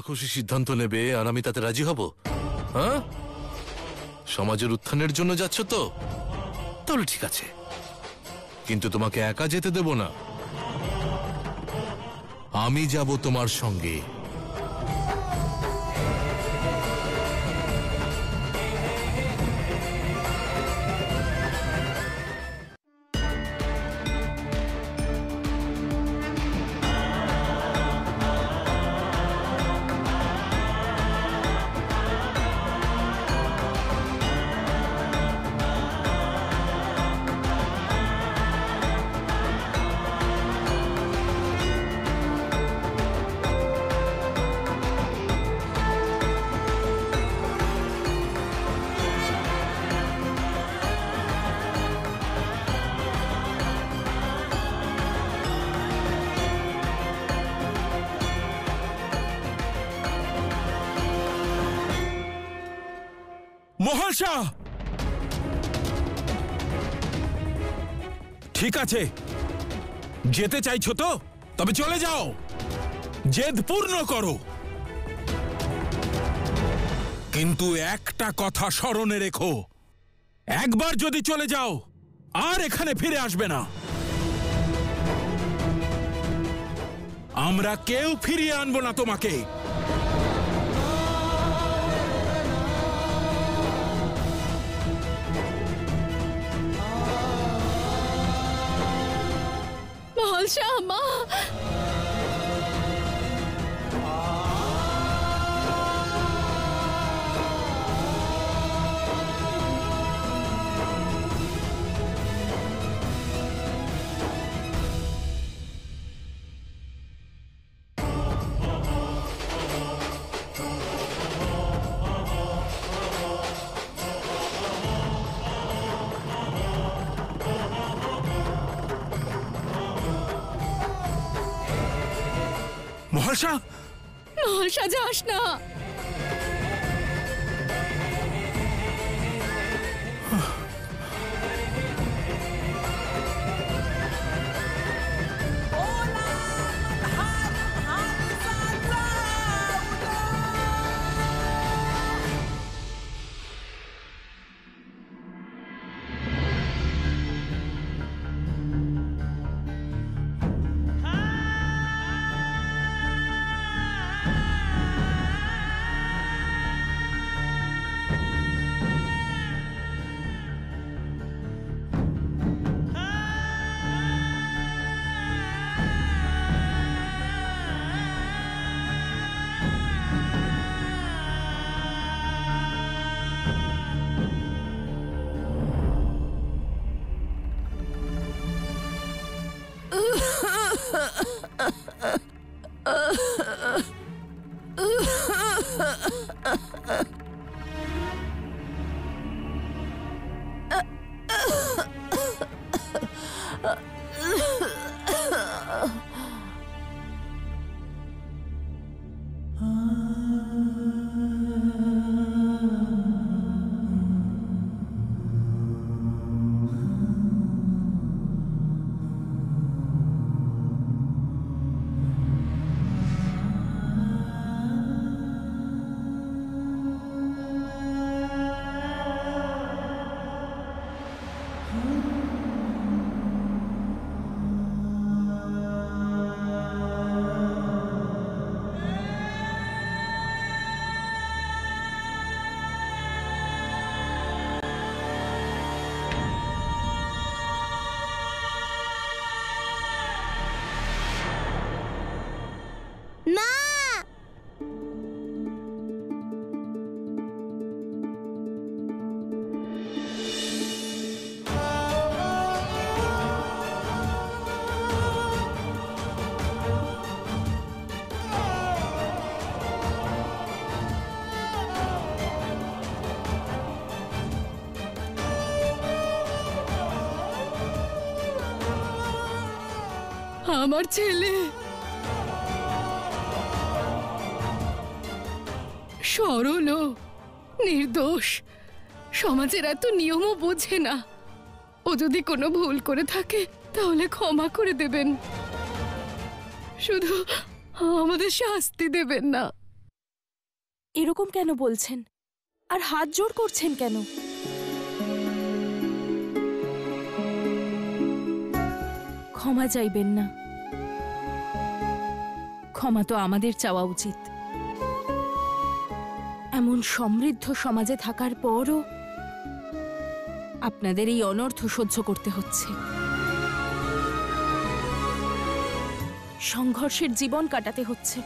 খুশি সিদ্ধান্ত নেবে আর আমি তাতে রাজি হব? হ্যাঁ, সমাজের উত্থানের জন্য যাচ্ছ তো? তাহলে ঠিক আছে, কিন্তু তোমাকে একা যেতে দেব না। আমি যাব তোমার সঙ্গে। মহাশা, ঠিক আছে, যেতে চাইছো তো তবে চলে যাও, জেদ পূর্ণ করো, কিন্তু একটা কথা স্মরণে রেখো, একবার যদি চলে যাও আর এখানে ফিরে আসবে না। আমরা কেউ ফিরিয়ে আনবো না তোমাকে। মহাশা, মা, মহাশা, মহাশা, যাস না। আমার ছেলে সরল, নির্দোষ, সমাজের এত নিয়মও বোঝে না। ও যদি কোনো ভুল করে থাকে তাহলে ক্ষমা করে দেবেন, শুধু আমাদের শাস্তি দেবেন না। এরকম কেন বলছেন? আর হাত জোড় করছেন কেন? ক্ষমা চাইবেন না। ক্ষমা তো আমাদের চাওয়া উচিত। এমন সমৃদ্ধ সমাজে থাকার পরও আপনাদের এই অনর্থ সহ্য করতে হচ্ছে। সংঘর্ষের জীবন কাটাতে হচ্ছে।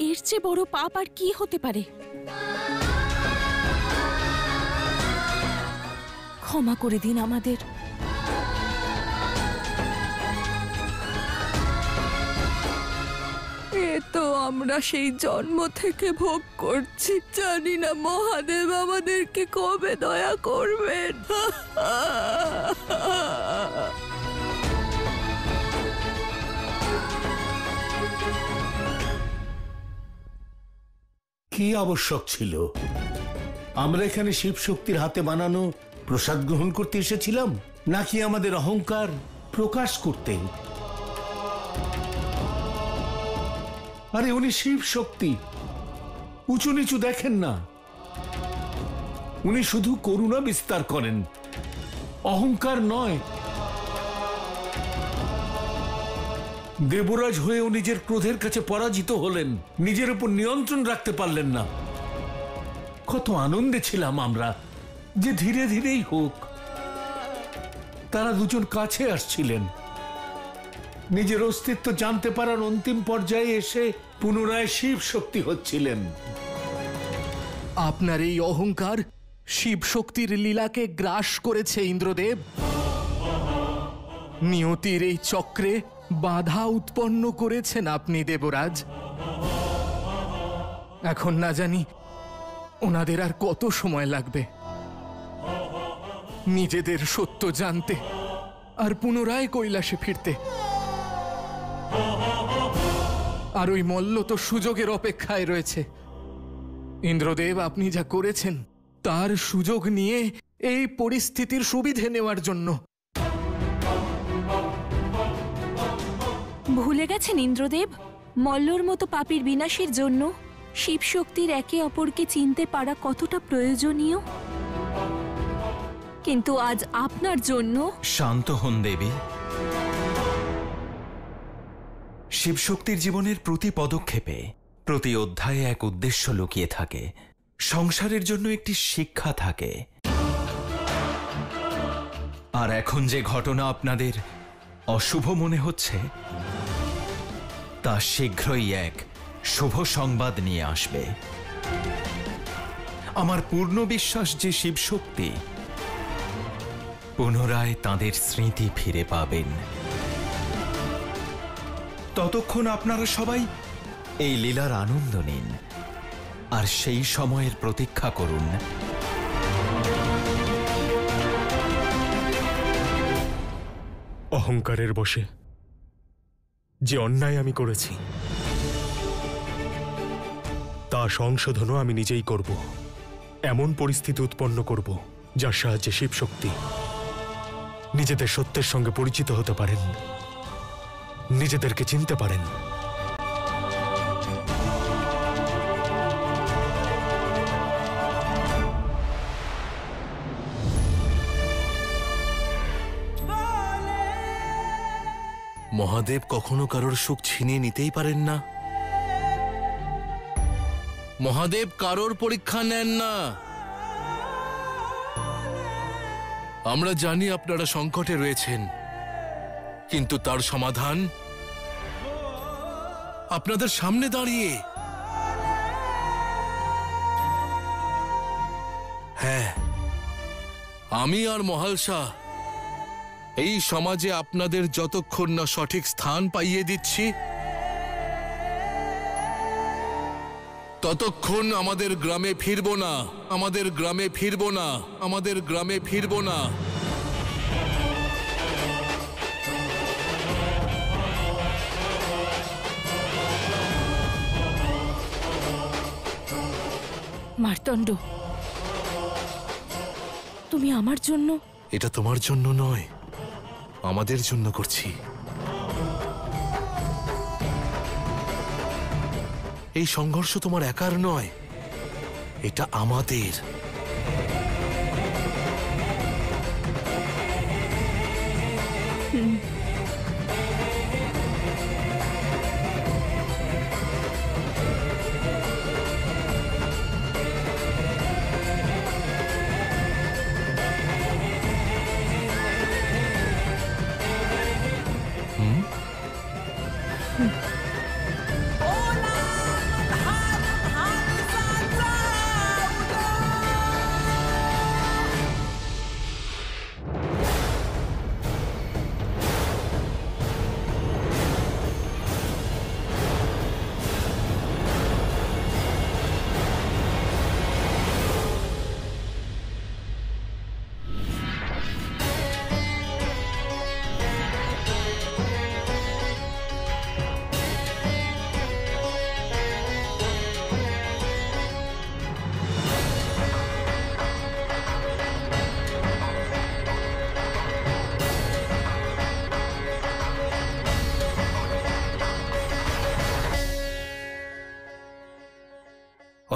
এর চেয়ে বড় পাপ আর কি হতে পারে? ক্ষমা করে দিন আমাদের। এ তো আমরা সেই জন্ম থেকে ভোগ করছি। জানি না মহাদেব আমাদেরকে কবে দয়া করবেন। কি আবশ্যক ছিল? আমরা এখানে শিব শক্তির হাতে বানানো প্রসাদ গ্রহণ করতে এসেছিলাম, নাকি আমাদের অহংকার প্রকাশ করতে? আরে উনি শিব শক্তি, উঁচু নিচু দেখেন না। উনি শুধু করুণা বিস্তার করেন, অহংকার নয়। দেবরাজ হয়েও নিজের ক্রোধের কাছে পরাজিত হলেন, নিজের উপর নিয়ন্ত্রণ রাখতে পারলেন না। কত আনন্দে ছিলাম আমরা যে ধীরে ধীরেই হোক তারা দুজন কাছে আসছিলেন। নিজের অস্তিত্ব জানতে পারার অন্তিম পর্যায়ে এসে পুনরায় শিব শক্তি হচ্ছিলেন। আপনার এই অহংকার শিব শক্তির লীলাকে গ্রাস করেছে ইন্দ্রদেব। নিয়তির এই চক্রে বাধা উৎপন্ন করেছেন আপনি দেবরাজ। এখন না জানি ওনাদের আর কত সময় লাগবে নিজেদের সত্য জানতে আর পুনরায় কৈলাসে ফিরতে। আর ওই মল্ল তো সুযোগের অপেক্ষায় রয়েছে। ইন্দ্রদেব, আপনি যা করেছেন তার সুযোগ নিয়ে এই পরিস্থিতির সুবিধে নেওয়ার জন্য। ভুলে গেছেন ইন্দ্রদেব, মল্লর মতো পাপীর বিনাশের জন্য শিব শক্তির একে অপরকে চিনতে পারা কতটা প্রয়োজনীয়। কিন্তু আজ আপনার জন্য। শান্ত হন দেবী। শিবশক্তির জীবনের প্রতি পদক্ষেপে, প্রতি অধ্যায়ে এক উদ্দেশ্য লুকিয়ে থাকে। সংসারের জন্য একটি শিক্ষা থাকে। আর এখন যে ঘটনা আপনাদের অশুভ মনে হচ্ছে তা শীঘ্রই এক শুভ সংবাদ নিয়ে আসবে। আমার পূর্ণ বিশ্বাস যে শিবশক্তি পুনরায় তাঁদের স্মৃতি ফিরে পাবেন। ততক্ষণ আপনারা সবাই এই লীলার আনন্দ নিন আর সেই সময়ের প্রতীক্ষা করুন। অহংকারের বশে যে অন্যায় আমি করেছি তা সংশোধনও আমি নিজেই করব। এমন পরিস্থিতি উৎপন্ন করব যার সাহায্যে শিবশক্তি নিজেদের সত্যের সঙ্গে পরিচিত হতে পারেন, নিজেদেরকে চিনতে পারেন। মহাদেব কখনো কারোর সুখ ছিনিয়ে নিতেই পারেন না। মহাদেব কারোর পরীক্ষা নেন না। আমরা জানি আপনারা সংকটে রয়েছেন, কিন্তু তার সমাধান আপনাদের সামনে দাঁড়িয়ে। হ্যাঁ, আমি আর মহাল শাহ এই সমাজে আপনাদের যতক্ষণ না সঠিক স্থান পাইয়ে দিচ্ছি ততক্ষণ আমাদের গ্রামে ফিরব না, আমাদের গ্রামে ফিরব না, আমাদের গ্রামে ফিরব না। মার্তণ্ড, তুমি আমার জন্য। এটা তোমার জন্য নয়, আমাদের জন্য করছি। এই সংঘর্ষ তোমার একার নয়, এটা আমাদের।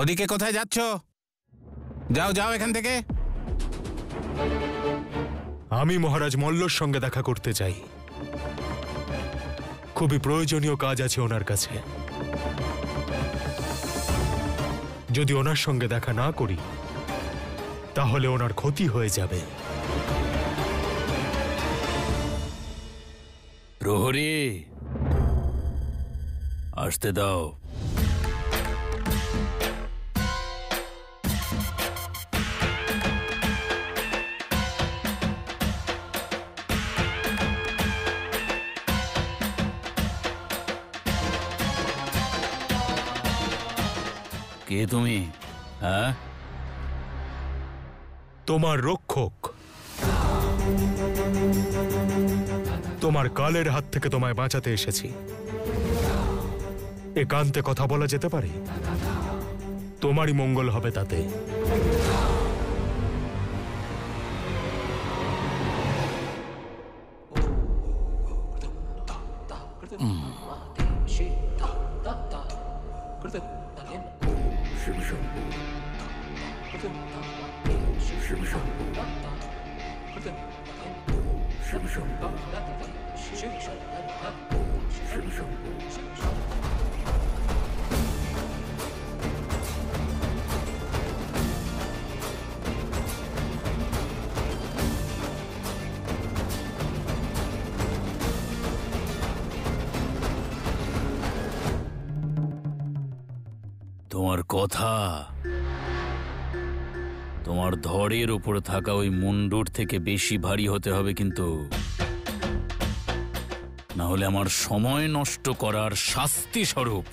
ওদিকে কোথায় যাচ্ছ? যাও যাও এখান থেকে। আমি মহারাজ মল্লর সঙ্গে দেখা করতে চাই। খুবই প্রয়োজনীয় কাজ আছে ওনার কাছে। যদি ওনার সঙ্গে দেখা না করি তাহলে ওনার ক্ষতি হয়ে যাবে। প্রহরী, আসতে দাও। কে তুমি? হ্যাঁ, তোমার রক্ষক। তোমার কালের হাত থেকে তোমায় বাঁচাতে এসেছি। একান্তে কথা বলা যেতে পারে? তোমারই মঙ্গল হবে তাতে। তোমার কথা তোমার ধড়ের উপর থাকা ওই মুন্ডুর থেকে বেশি ভারী হতে হবে, কিন্তু না হলে আমার সময় নষ্ট করার শাস্তি স্বরূপ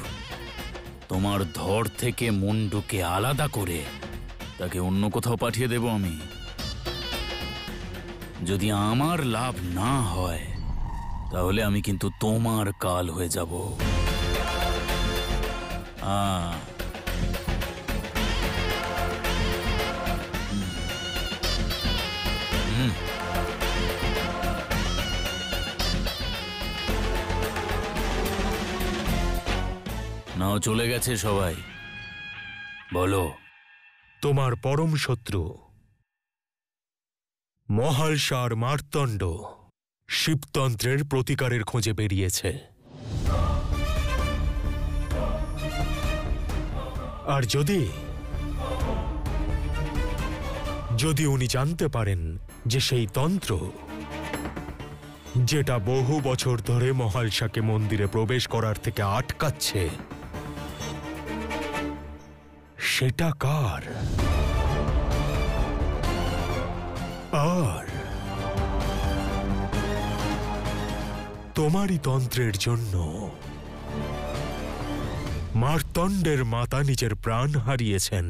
তোমার ধড় থেকে মুন্ডুকে আলাদা করে তাকে অন্য কোথাও পাঠিয়ে দেব আমি। যদি আমার লাভ না হয় তাহলে আমি কিন্তু তোমার কাল হয়ে যাব। নাও চলে গেছে সবাই, বলো। তোমার পরম শত্রু মহালসার মার্তণ্ড শিবতন্ত্রের প্রতিকারের খোঁজে বেরিয়েছে। আর যদি উনি জানতে পারেন যে সেই তন্ত্র যেটা বহু বছর ধরে মহালসাকে মন্দিরে প্রবেশ করার থেকে আটকাচ্ছে সেটা কার, আর তোমারই তন্ত্রের জন্য মার্তণ্ডের মাতা নিজের প্রাণ হারিয়েছেন।